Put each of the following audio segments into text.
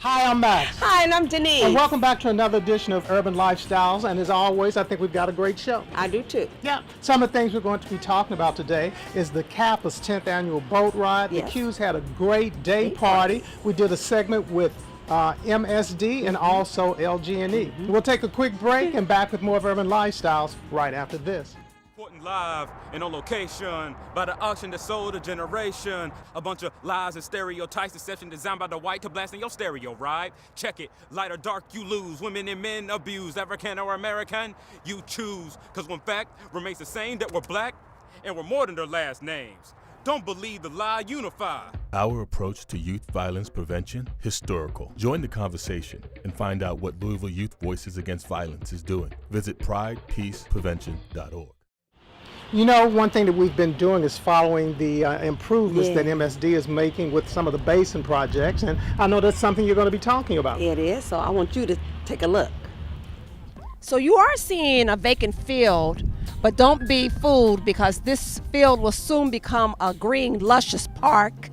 Hi, I'm Max. Hi, and I'm Denise. And welcome back to another edition of Urban Lifestyles. And as always, I think we've got a great show. I do too. Yeah. Some of the things we're going to be talking about today is the Kappa's 10th annual boat ride. Yes. The Q's had a great day party. We did a segment with MSD and also LG&E. We'll take a quick break and back with more of Urban Lifestyles right after this. Live and on location by the auction that sold a generation. A bunch of lies and stereotypes, deception designed by the white to blast in your stereo, right? Check it, light or dark you lose, women and men abused, African or American, you choose. Cause when fact remains the same that we're black and we're more than their last names. Don't believe the lie, unify. Our approach to youth violence prevention, historical. Join the conversation and find out what Louisville Youth Voices Against Violence is doing. Visit pridepeaceprevention.org. You know, one thing that we've been doing is following the improvements that MSD is making with some of the basin projects, and I know that's something you're going to be talking about. It is, so I want you to take a look. So you are seeing a vacant field, but don't be fooled because this field will soon become a green, luscious park.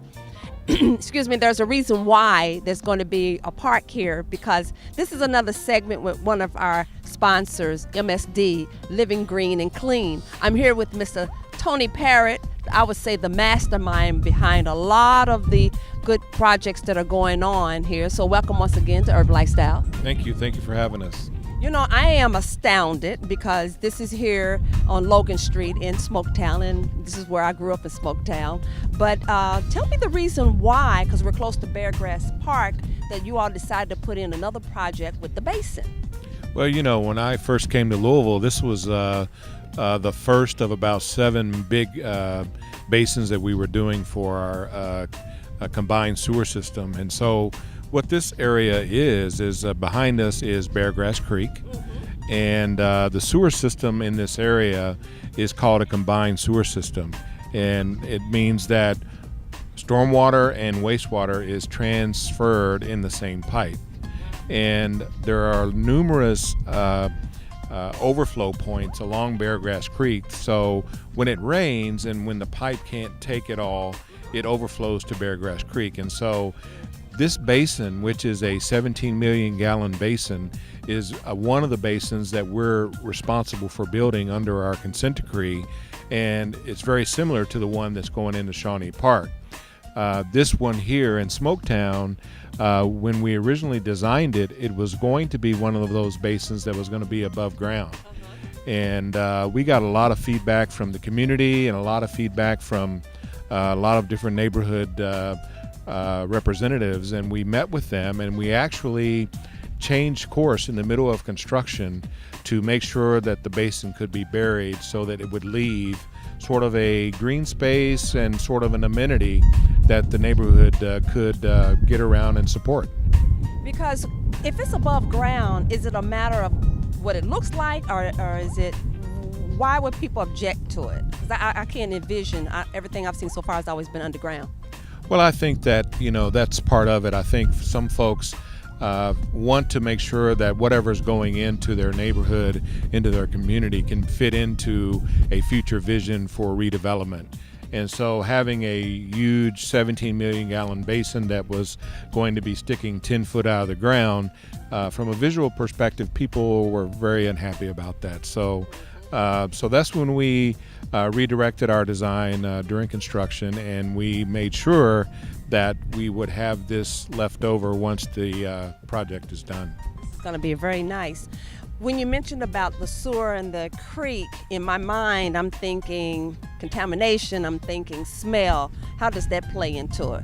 Excuse me, there's a reason why there's going to be a park here, because this is another segment with one of our sponsors, MSD, Living Green and Clean. I'm here with Mr. Tony Parrott, I would say the mastermind behind a lot of the good projects that are going on here. So welcome once again to Urban Lifestyle. Thank you for having us. You know, I am astounded because this is here on Logan Street in Smoketown, and this is where I grew up in Smoketown. But tell me the reason why, because we're close to Beargrass Park, that you all decided to put in another project with the basin. Well, you know, when I first came to Louisville, this was the first of about 7 big basins that we were doing for our combined sewer system. And so what this area is behind us is Beargrass Creek, and the sewer system in this area is called a combined sewer system, and it means that stormwater and wastewater is transferred in the same pipe, and there are numerous overflow points along Beargrass Creek. So when it rains and when the pipe can't take it all, it overflows to Beargrass Creek. And so this basin, which is a 17 million gallon basin, is one of the basins that we're responsible for building under our consent decree, and it's very similar to the one that's going into Shawnee Park. This one here in Smoketown, when we originally designed it, it was going to be one of those basins that was going to be above ground. And we got a lot of feedback from the community and a lot of feedback from a lot of different neighborhood representatives, and we met with them, and we actually changed course in the middle of construction to make sure that the basin could be buried so that it would leave sort of a green space and sort of an amenity that the neighborhood could get around and support. Because if it's above ground, is it a matter of what it looks like, or is it, why would people object to it? Because I can't envision, everything I've seen so far has always been underground. Well, I think that, you know, that's part of it. I think some folks want to make sure that whatever's going into their neighborhood, into their community, can fit into a future vision for redevelopment. And so having a huge 17 million gallon basin that was going to be sticking 10 foot out of the ground, from a visual perspective, people were very unhappy about that. So that's when we redirected our design during construction, and we made sure that we would have this left over once the project is done. It's going to be very nice. When you mentioned about the sewer and the creek, in my mind, I'm thinking contamination, I'm thinking smell. How does that play into it?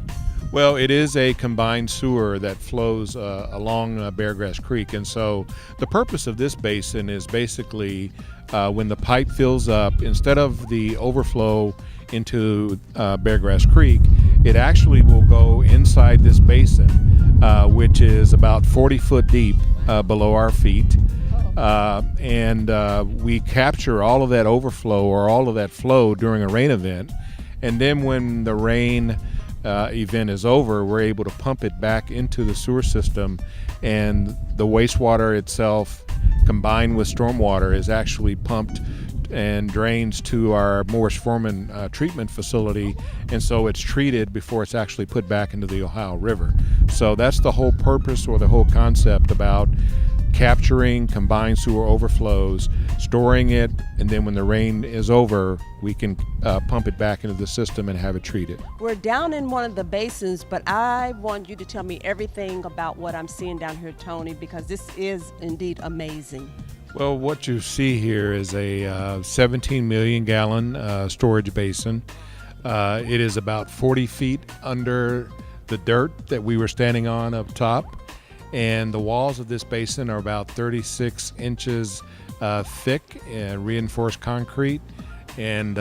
Well, it is a combined sewer that flows along Beargrass Creek, and so the purpose of this basin is basically when the pipe fills up, instead of the overflow into Beargrass Creek, it actually will go inside this basin, which is about 40 foot deep below our feet. and we capture all of that overflow or all of that flow during a rain event. And then when the rain event is over, we're able to pump it back into the sewer system, and the wastewater itself combined with stormwater is actually pumped and drains to our Morris Foreman treatment facility, and so it's treated before it's actually put back into the Ohio River. So that's the whole purpose or the whole concept about capturing combined sewer overflows, storing it, and then when the rain is over, we can pump it back into the system and have it treated. We're down in one of the basins, but I want you to tell me everything about what I'm seeing down here, Tony, because this is indeed amazing. Well, what you see here is a 17 million gallon storage basin. It is about 40 feet under the dirt that we were standing on up top. And the walls of this basin are about 36 inches thick and reinforced concrete. And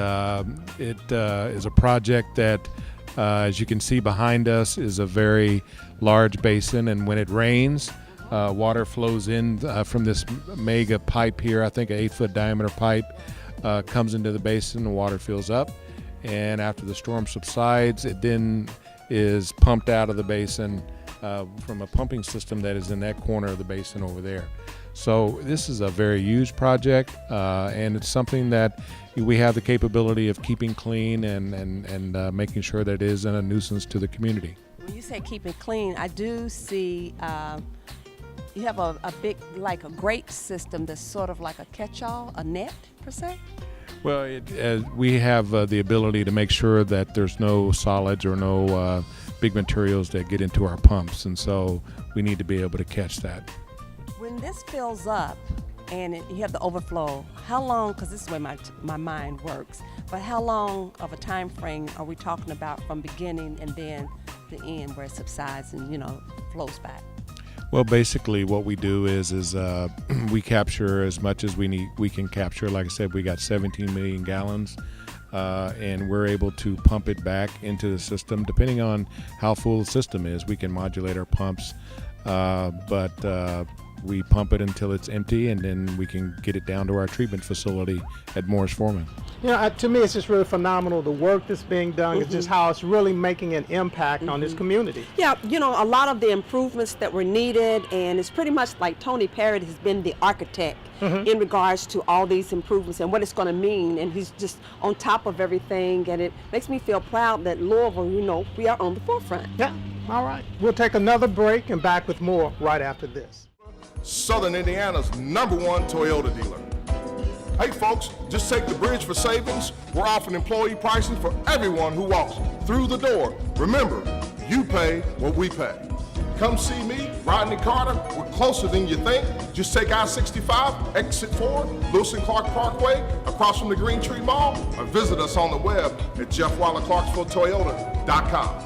it is a project that, as you can see behind us, is a very large basin. And when it rains, water flows in from this mega pipe here. I think an 8-foot diameter pipe comes into the basin. The water fills up. And after the storm subsides, it then is pumped out of the basin from a pumping system that is in that corner of the basin over there. So this is a very huge project, and it's something that we have the capability of keeping clean and making sure that it isn't a nuisance to the community. When you say keep it clean, I do see you have a big, like a grate system that's sort of like a catch-all, a net per se? Well, we have the ability to make sure that there's no solids or no big materials that get into our pumps, and so we need to be able to catch that. When this fills up and you have the overflow, how long, because this is the way my mind works, but how long of a time frame are we talking about from beginning and then the end where it subsides and, flows back? Well, basically what we do is we capture as much as we can capture. Like I said, we got 17 million gallons. And we're able to pump it back into the system. Depending on how full the system is, we can modulate our pumps, but we pump it until it's empty, and then we can get it down to our treatment facility at Morris Foreman. To me, it's just really phenomenal, the work that's being done. It's just how it's really making an impact on this community. Yeah, a lot of the improvements that were needed, and it's pretty much like Tony Parrott has been the architect in regards to all these improvements and what it's going to mean, and he's just on top of everything, and it makes me feel proud that Louisville, we are on the forefront. Yeah, all right. We'll take another break and back with more right after this. Southern Indiana's #1 Toyota dealer. Hey folks, just take the Bridge for Savings. We're offering employee pricing for everyone who walks through the door. Remember, you pay what we pay. Come see me, Rodney Carter. We're closer than you think. Just take I-65, exit 4, Lewis and Clark Parkway, across from the Green Tree Mall, or visit us on the web at JeffWallerClarksvilleToyota.com.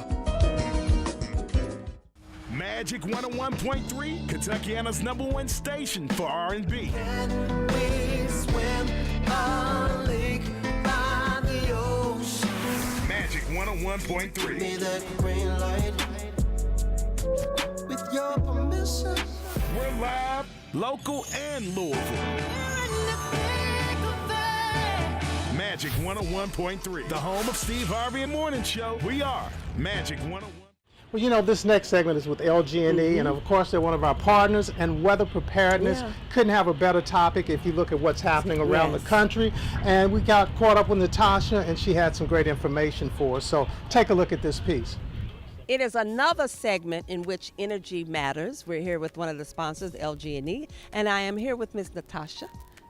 Magic 101.3, Kentuckiana's #1 station for R&B. Can we swim a lake by the ocean? Magic 101.3. Give me that green light. With your permission. We're live, local, and Louisville. Magic 101.3, the home of Steve Harvey and Morning Show. We are Magic 101. Well, this next segment is with LG&E, and of course they're one of our partners, and weather preparedness couldn't have a better topic if you look at what's happening around the country. And we got caught up with Natasha, and she had some great information for us. So take a look at this piece. It is another segment in which energy matters. We're here with one of the sponsors, LG&E, and I am here with Ms. Natasha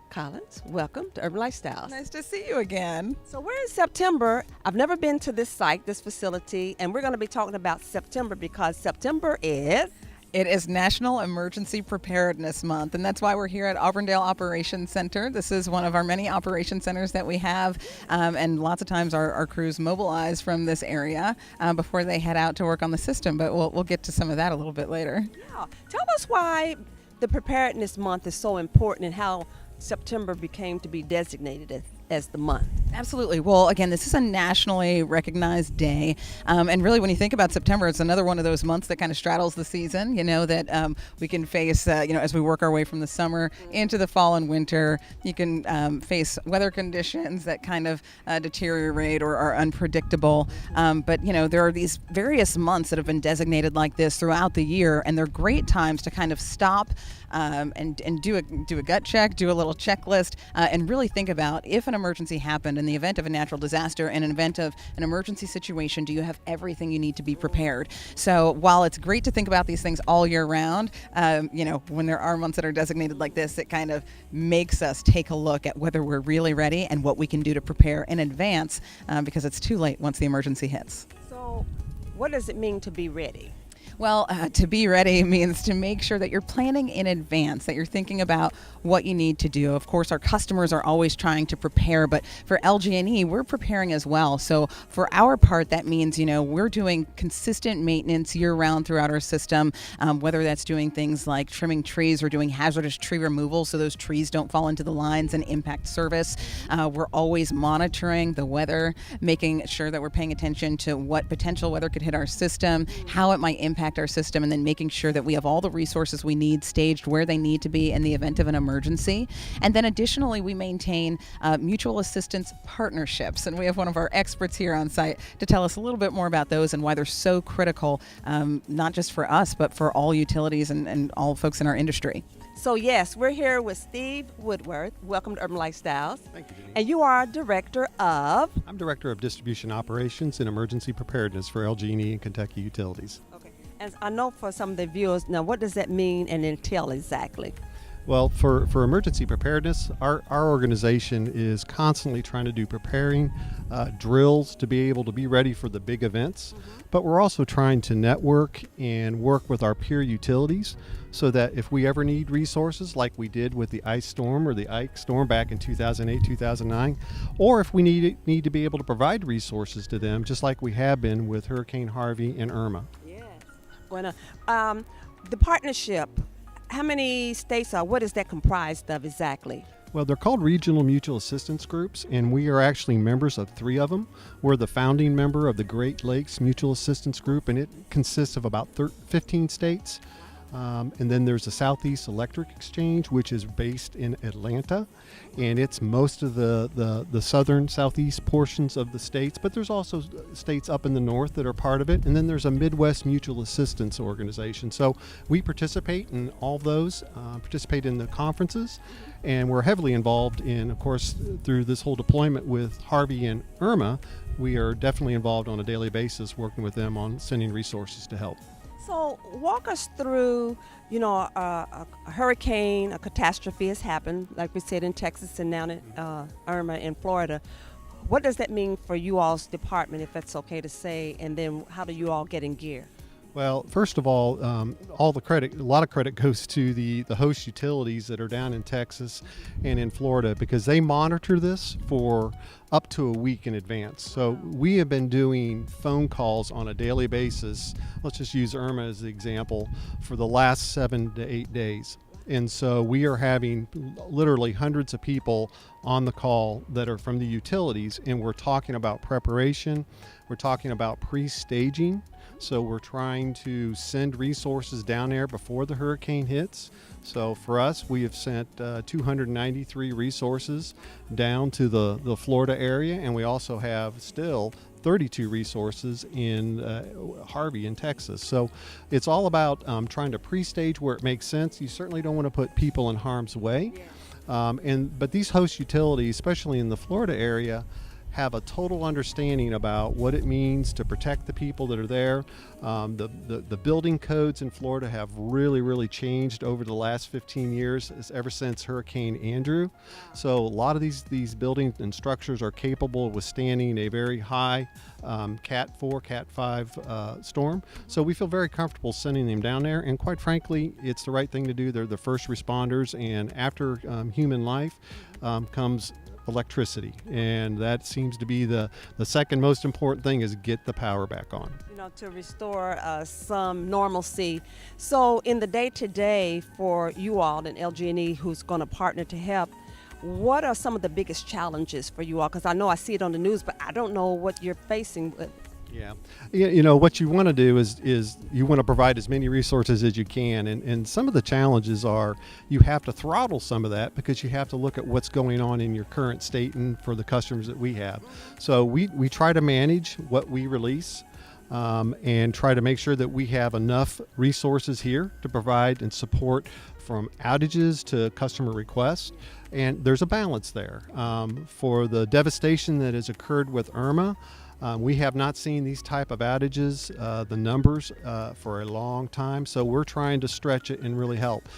Collins. Welcome to Urban Lifestyles. Nice to see you again. So we're in September. I've never been to this site, this facility, and we're going to be talking about September because September is... It is National Emergency Preparedness Month, and that's why we're here at Auburndale Operations Center. This is one of our many operation centers that we have, and lots of times our crews mobilize from this area before they head out to work on the system, but we'll get to some of that a little bit later. Yeah. Tell us why the Preparedness Month is so important and how September became to be designated as the month. Absolutely. Well, again, this is a nationally recognized day. And really, when you think about September, it's another one of those months that kind of straddles the season, that we can face, as we work our way from the summer into the fall and winter. You can face weather conditions that kind of deteriorate or are unpredictable. But there are these various months that have been designated like this throughout the year, and they're great times to kind of stop and do a gut check, do a little checklist, and really think about if an emergency happened in the event of a natural disaster, in an event of an emergency situation, do you have everything you need to be prepared? So while it's great to think about these things all year round, when there are months that are designated like this, it kind of makes us take a look at whether we're really ready and what we can do to prepare in advance, because it's too late once the emergency hits. So what does it mean to be ready? Well, to be ready means to make sure that you're planning in advance, that you're thinking about what you need to do. Of course, our customers are always trying to prepare, but for LG&E, we're preparing as well. So for our part, that means, we're doing consistent maintenance year-round throughout our system, whether that's doing things like trimming trees or doing hazardous tree removal so those trees don't fall into the lines and impact service. We're always monitoring the weather, making sure that we're paying attention to what potential weather could hit our system, how it might impact our system, and then making sure that we have all the resources we need staged where they need to be in the event of an emergency. And then additionally, we maintain mutual assistance partnerships, and we have one of our experts here on site to tell us a little bit more about those and why they're so critical, not just for us, but for all utilities and all folks in our industry. So yes, we're here with Steve Woodworth. Welcome to Urban Lifestyles. Thank you, Denise. And you are Director of? I'm Director of Distribution Operations and Emergency Preparedness for LG&E and Kentucky Utilities. Okay. And I know for some of the viewers, now what does that mean and entail exactly? Well, for emergency preparedness, our organization is constantly trying to do preparing drills to be able to be ready for the big events, but we're also trying to network and work with our peer utilities so that if we ever need resources like we did with the ice storm or the Ike storm back in 2008, 2009, or if we need to be able to provide resources to them just like we have been with Hurricane Harvey and Irma. Bueno, the partnership, how many states are, what is that comprised of exactly? Well, they're called regional mutual assistance groups, and we are actually members of 3 of them. We're the founding member of the Great Lakes Mutual Assistance Group, and it consists of about 15 states. And then there's the Southeast Electric Exchange, which is based in Atlanta, and it's most of the southern southeast portions of the states, but there's also states up in the north that are part of it. And then there's a Midwest Mutual Assistance Organization. So we participate in all those, participate in the conferences, and we're heavily involved in, of course, through this whole deployment with Harvey and Irma, we are definitely involved on a daily basis working with them on sending resources to help. So walk us through, a hurricane, a catastrophe has happened, like we said in Texas and now Irma in Florida. What does that mean for you all's department, if that's okay to say, and then how do you all get in gear? Well, first of all the credit, a lot of credit goes to the host utilities that are down in Texas and in Florida because they monitor this for up to a week in advance. So we have been doing phone calls on a daily basis. Let's just use Irma as the example for the last 7 to 8 days. And so we are having literally hundreds of people on the call that are from the utilities, and we're talking about preparation. We're talking about pre-staging. So we're trying to send resources down there before the hurricane hits. So for us, we have sent 293 resources down to the Florida area, and we also have still 32 resources in Harvey in Texas. So it's all about trying to pre-stage where it makes sense. You certainly don't want to put people in harm's way. But these host utilities, especially in the Florida area, have a total understanding about what it means to protect the people that are there. The building codes in Florida have really changed over the last 15 years, ever since Hurricane Andrew. So a lot of these buildings and structures are capable of withstanding a very high Cat 4, Cat 5 storm. So we feel very comfortable sending them down there, and quite frankly, it's the right thing to do. They're the first responders, and after human life comes electricity, and that seems to be the second most important thing, is get the power back on. To restore some normalcy. So in the day-to-day for you all and LG&E, who's going to partner to help, What are some of the biggest challenges for you all? Because I know I see it on the news, but I don't know what you're facing with. Yeah, you know what you want to do is you want to provide as many resources as you can, and some of the challenges are you have to throttle some of that because you have to look at what's going on in your current state and for the customers that we have. So we try to manage what we release. And try to make sure that we have enough resources here to provide and support from outages to customer requests. And there's a balance there. For the devastation that has occurred with Irma, we have not seen these type of outages, the numbers, for a long time. So we're trying to stretch it and really help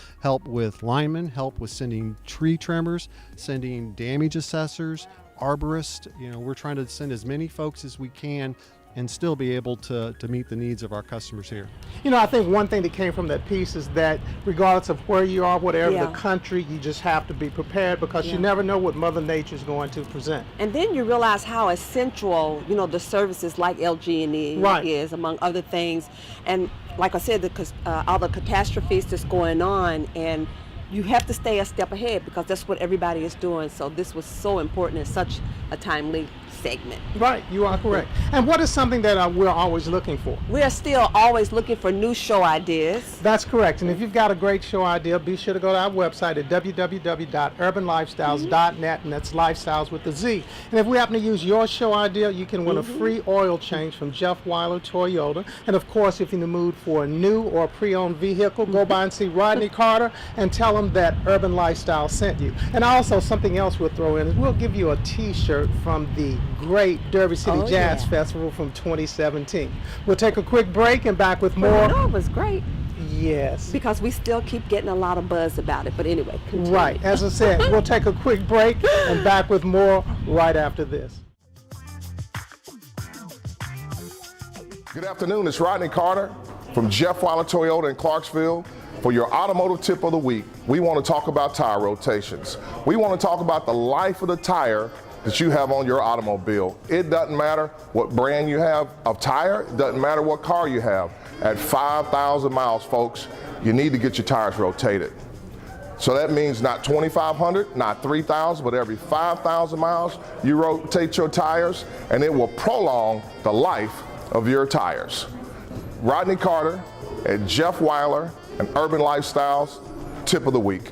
with linemen, help with sending tree trimmers, sending damage assessors, arborists. You know, we're trying to send as many folks as we can and still be able to meet the needs of our customers here. You know, I think one thing that came from that piece is that regardless of where you are, whatever Yeah. the country, you just have to be prepared because you never know what Mother Nature is going to present. And then you realize how essential, you know, the services like LG&E Right. is, among other things. And like I said, all the catastrophes that's going on, and you have to stay a step ahead because that's what everybody is doing. So this was so important in such a timely segment. Right, you are correct. And what is something that we're always looking for? We are still always looking for new show ideas. That's correct. And if you've got a great show idea, be sure to go to our website at www.urbanlifestyles.net, and that's lifestyles with a Z. And if we happen to use your show idea, you can win a free oil change from Jeff Weiler Toyota. And of course, if you're in the mood for a new or pre-owned vehicle, go by and see Rodney Carter and tell him that Urban Lifestyle sent you. And also something else we'll throw in is we'll give you a t-shirt from the great Derby City Jazz Festival from 2017. We'll take a quick break and back with more. Well, you know, it was great Yes. because we still keep getting a lot of buzz about it. But anyway, continue. Right. As I said, we'll take a quick break and back with more right after this. Good afternoon, it's Rodney Carter from Jeff Weiler Toyota in Clarksville. For your automotive tip of the week, we want to talk about tire rotations. We want to talk about the life of the tire that you have on your automobile. It doesn't matter what brand you have of tire, it doesn't matter what car you have. At 5,000 miles, folks, you need to get your tires rotated. So that means not 2,500, not 3,000, but every 5,000 miles, you rotate your tires, and it will prolong the life of your tires. Rodney Carter at Jeff Weiler and Urban Lifestyles, tip of the week.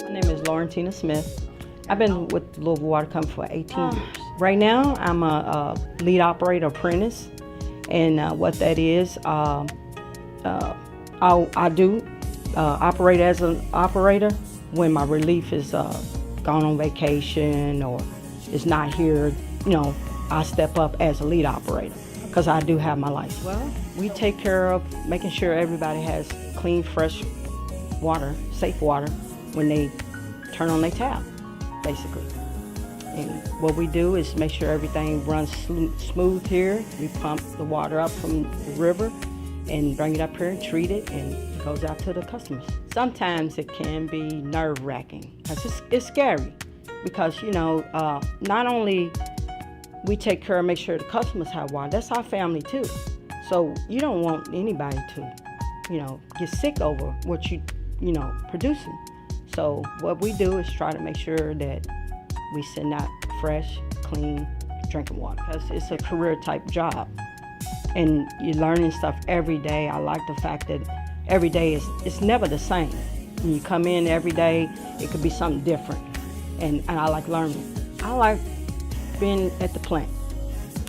My name is Laurentina Smith. I've been with Louisville Water Company for 18 years. Right now, I'm a lead operator apprentice, and what that is, I do operate as an operator when my relief is gone on vacation or is not here. You know, I step up as a lead operator because I do have my license. Well, we take care of making sure everybody has clean, fresh water, safe water when they turn on their tap, basically. And what we do is make sure everything runs smooth here. We pump the water up from the river and bring it up here and treat it, and it goes out to the customers. Sometimes it can be nerve-wracking. It's scary because, you know, not only we take care and make sure the customers have water, that's our family too. So you don't want anybody to, you know, get sick over what you know, producing. So what we do is try to make sure that we send out fresh, clean drinking water. Because it's a career type job. And you're learning stuff every day. I like the fact that every day it's never the same. When you come in every day, it could be something different. And I like learning. I like being at the plant.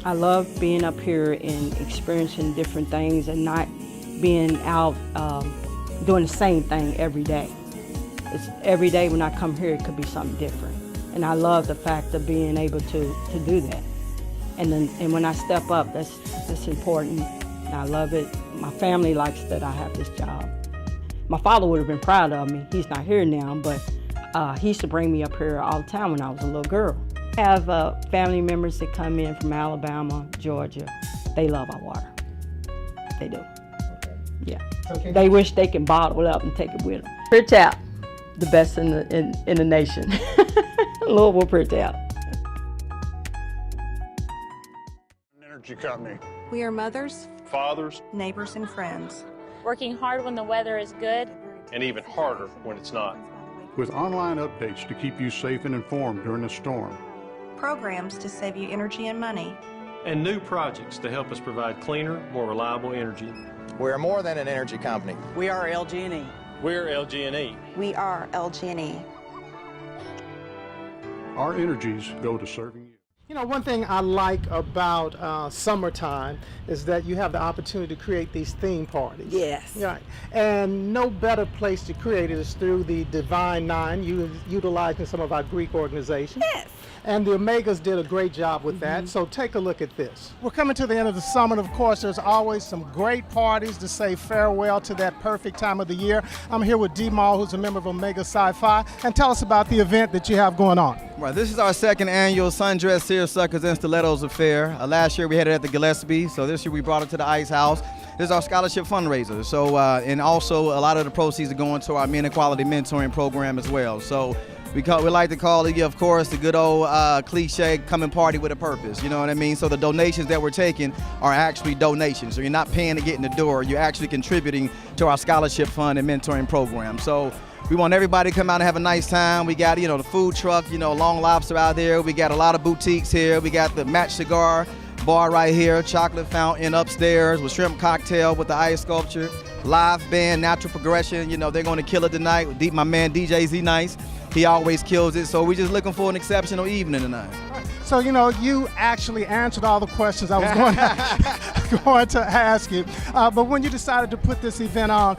I love being up here and experiencing different things and not being out doing the same thing every day. It's every day when I come here, it could be something different. And I love the fact of being able to do that. And when I step up, that's important. And I love it. My family likes that I have this job. My father would have been proud of me. He's not here now, but he used to bring me up here all the time when I was a little girl. I have family members that come in from Alabama, Georgia. They love our water. They do. Yeah. Okay. They wish they can bottle it up and take it with them. Pure Tap, the best in the nation. Louisville Pure Tap. Energy company. We are mothers, Fathers. neighbors, and friends. working hard when the weather is good, and even harder when it's not. With online updates to keep you safe and informed during the storm. Programs to save you energy and money. And new projects to help us provide cleaner, more reliable energy. We're more than an energy company. We are LG&E. We're LG&E. We are LG&E. Our energies go to serving you. You know, one thing I like about summertime is that you have the opportunity to create these theme parties. Yes. Right. And no better place to create it is through the Divine Nine, utilizing some of our Greek organizations. Yes. And the Omegas did a great job with that, so take a look at this. We're coming to the end of the summer, and of course there's always some great parties to say farewell to that perfect time of the year. I'm here with D-Mall, who's a member of Omega Sci-Fi, and tell us about the event that you have going on. Right, this is our second annual Sundress Seersuckers and Stilettos Affair. Last year we had it at the Gillespie, so this year we brought it to the Ice House. This is our scholarship fundraiser, so and also a lot of the proceeds are going to our Men Equality Mentoring Program as well. So we like to call it, of course, the good old cliche, come and party with a purpose, you know what I mean? So the donations that we're taking are actually donations. So you're not paying to get in the door, you're actually contributing to our scholarship fund and mentoring program. So we want everybody to come out and have a nice time. We got, the food truck, Long Lobster out there. We got a lot of boutiques here. We got the Match Cigar bar right here, chocolate fountain upstairs with shrimp cocktail with the ice sculpture, live band, natural progression. They're going to kill it tonight with my man DJ Z Nice. He always kills it, so we're just looking for an exceptional evening tonight. So, you actually answered all the questions I was going to ask you. But when you decided to put this event on,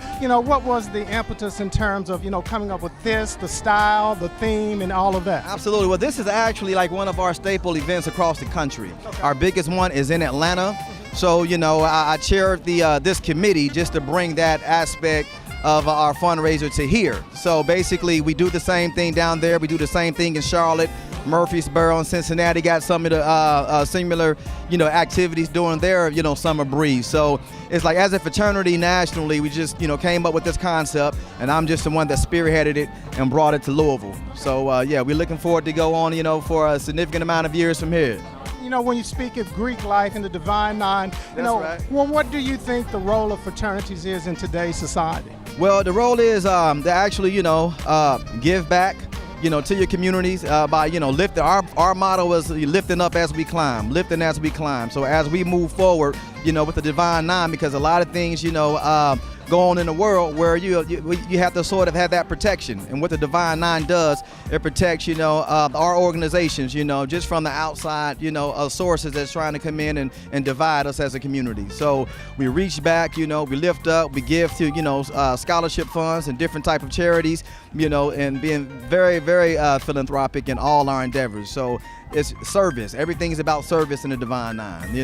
what was the impetus in terms of, coming up with this, the style, the theme, and all of that? Absolutely. Well, this is actually like one of our staple events across the country. Okay. Our biggest one is in Atlanta. So, I chaired this committee just to bring that aspect of our fundraiser to here. So basically we do the same thing down there. We do the same thing in Charlotte, Murfreesboro, and Cincinnati got some of the similar, activities during their, summer breeze. So it's like as a fraternity nationally, we just, came up with this concept, and I'm just the one that spearheaded it and brought it to Louisville. So yeah, we're looking forward to go on, for a significant amount of years from here. When you speak of Greek life and the Divine Nine, right. Well, what do you think the role of fraternities is in today's society? Well, the role is to actually, give back, to your communities by, lift. Our motto is lifting up as we climb, lifting as we climb. So as we move forward, with the Divine Nine, because a lot of things, go on in the world where you have to sort of have that protection. And what the Divine Nine does, it protects, our organizations, just from the outside, sources that's trying to come in and divide us as a community. So we reach back, we lift up, we give to, scholarship funds and different type of charities, and being very, very philanthropic in all our endeavors. So it's service. Everything is about service in the Divine Nine,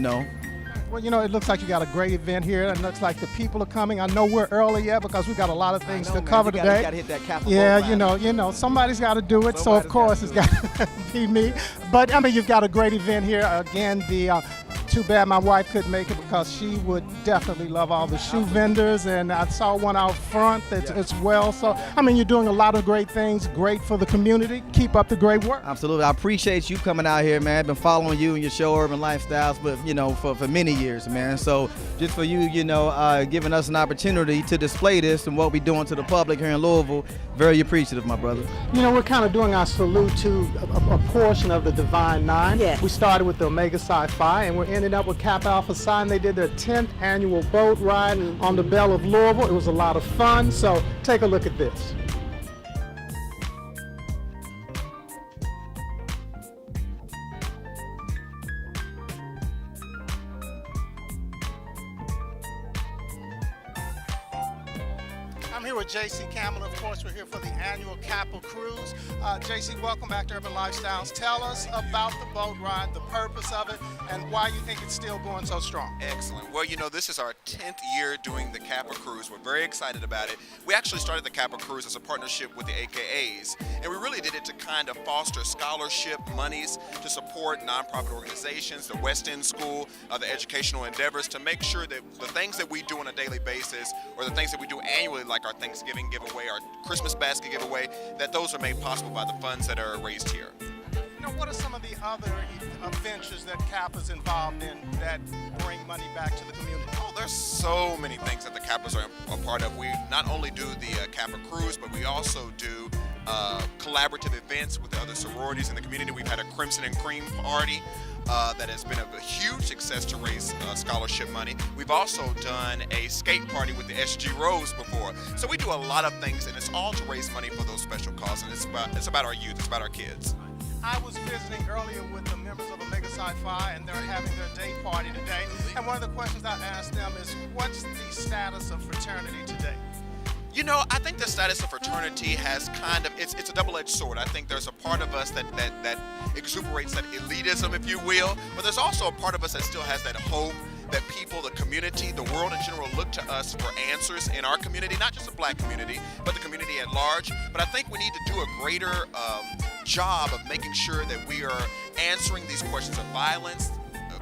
Well, it looks like you got a great event here. It looks like the people are coming. I know we're early yet because we got a lot of things to cover today. You gotta hit that capital. Yeah, somebody's got to do it. So of course it's got to be me. But you've got a great event here. Again, too bad my wife couldn't make it because she would definitely love all the shoe vendors, and I saw one out front as well. So you're doing a lot of great things, great for the community. Keep up the great work. Absolutely, I appreciate you coming out here, man. I've been following you and your show, Urban Lifestyles, but for many years, man. So just for you, giving us an opportunity to display this and what we're doing to the public here in Louisville, very appreciative, my brother. We're kind of doing our salute to a portion of the Divine Nine. Yes. We started with the Omega Sci-Fi, and we're ending up with Kappa Alpha Psi. They did their 10th annual boat ride on the Belle of Louisville. It was a lot of fun, so take a look at this. I'm here with JC Campbell. Of course, we're here for the annual Kappa Cruise. JC, welcome back to Urban Lifestyles. Tell us about the boat ride, the purpose of it, and why you think it's still going so strong. Excellent. Well, this is our 10th year doing the Kappa Cruise. We're very excited about it. We actually started the Kappa Cruise as a partnership with the AKAs, and we really did it to kind of foster scholarship monies to support nonprofit organizations, the West End School, the educational endeavors, to make sure that the things that we do on a daily basis, or the things that we do annually, like our Thanksgiving giveaway, our Christmas basket giveaway, that those are made possible by the funds that are raised here. What are some of the other ventures that Kappa's involved in that bring money back to the community? Oh, there's so many things that the Kappas are a part of. We not only do the Kappa Cruise, but we also do collaborative events with the other sororities in the community. We've had a Crimson and Cream party that has been a huge success to raise scholarship money. We've also done a skate party with the SG Rose before. So we do a lot of things, and it's all to raise money for those special causes. And it's about our youth, it's about our kids. I was visiting earlier with the members of Omega Psi Phi, and they're having their day party today. And one of the questions I asked them is, what's the status of fraternity today? You know, I think the status of fraternity has kind of, it's a double-edged sword. I think there's a part of us that exuberates that elitism, if you will, but there's also a part of us that still has that hope that people, the community, the world in general look to us for answers in our community, not just the black community, but the community at large. But I think we need to do a greater job of making sure that we are answering these questions of violence,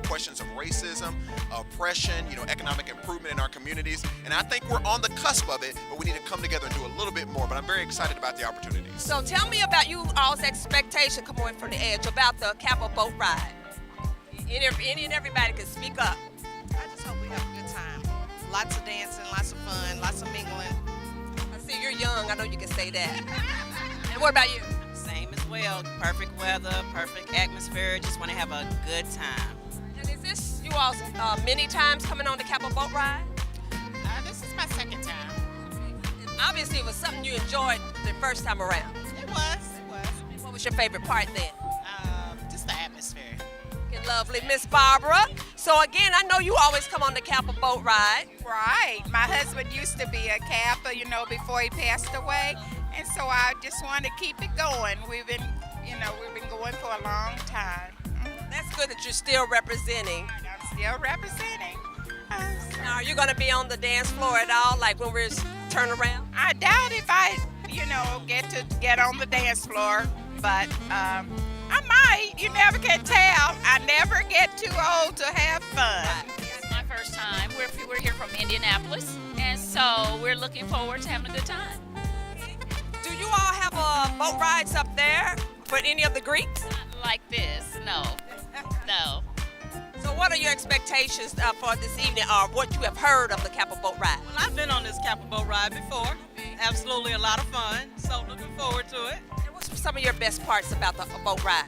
questions of racism, oppression, economic improvement in our communities. And I think we're on the cusp of it, but we need to come together and do a little bit more. But I'm very excited about the opportunities. So tell me about you all's expectation coming from the edge about the Kappa boat ride. Any and everybody can speak up. I just hope we have a good time. Lots of dancing, lots of fun, lots of mingling. I see you're young. I know you can say that. And what about you? Same as well. Perfect weather, perfect atmosphere. Just want to have a good time. And is this you all's many times coming on the Kappa boat ride? This is my second time. And obviously, it was something you enjoyed the first time around. It was. What was your favorite part then? Just the atmosphere. Lovely, Miss Barbara. So again, I know you always come on the Kappa boat ride. Right. My husband used to be a Kappa, before he passed away. And so I just want to keep it going. We've been going for a long time. That's good that you're still representing. I'm still representing. Now, are you going to be on the dance floor at all, like when we're turn around? I doubt if I, get on the dance floor, but I might. You never can tell. I never get too old to have fun. It's my first time. We're here from Indianapolis, and so we're looking forward to having a good time. Do you all have boat rides up there for any of the Greeks? Not like this, no. So what are your expectations for this evening, or what you have heard of the Kappa boat ride? Well, I've been on this Kappa boat ride before. Absolutely a lot of fun, so looking forward to it. And what's some of your best parts about the boat ride?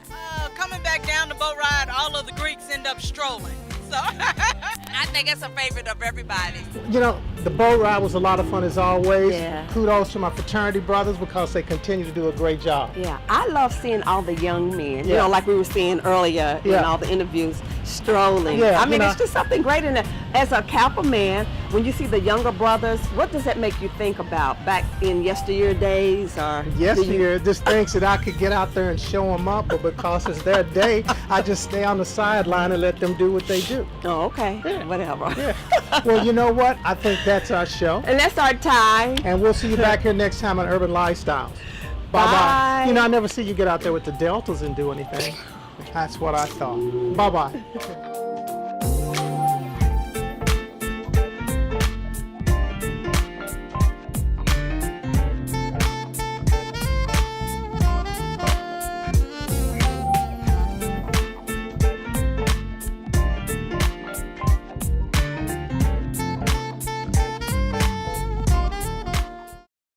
Coming back down the boat ride, all of the Greeks end up strolling. So I think it's a favorite of everybody. The boat ride was a lot of fun as always. Yeah. Kudos to my fraternity brothers because they continue to do a great job. Yeah, I love seeing all the young men, Yeah. like we were seeing earlier in all the interviews, strolling. Yeah, I mean, it's just something great in it. As a Kappa man, when you see the younger brothers, what does that make you think about back in yesteryear days? Or Yesteryear, just thinks that I could get out there and show them up, but because it's their day, I just stay on the sideline and let them do what they do. Oh, okay. Yeah. Whatever. Yeah. Well, you know what? I think that's our show. And that's our time. And we'll see you back here next time on Urban Lifestyles. Bye-bye. I never see you get out there with the Deltas and do anything. That's what I thought. Bye-bye.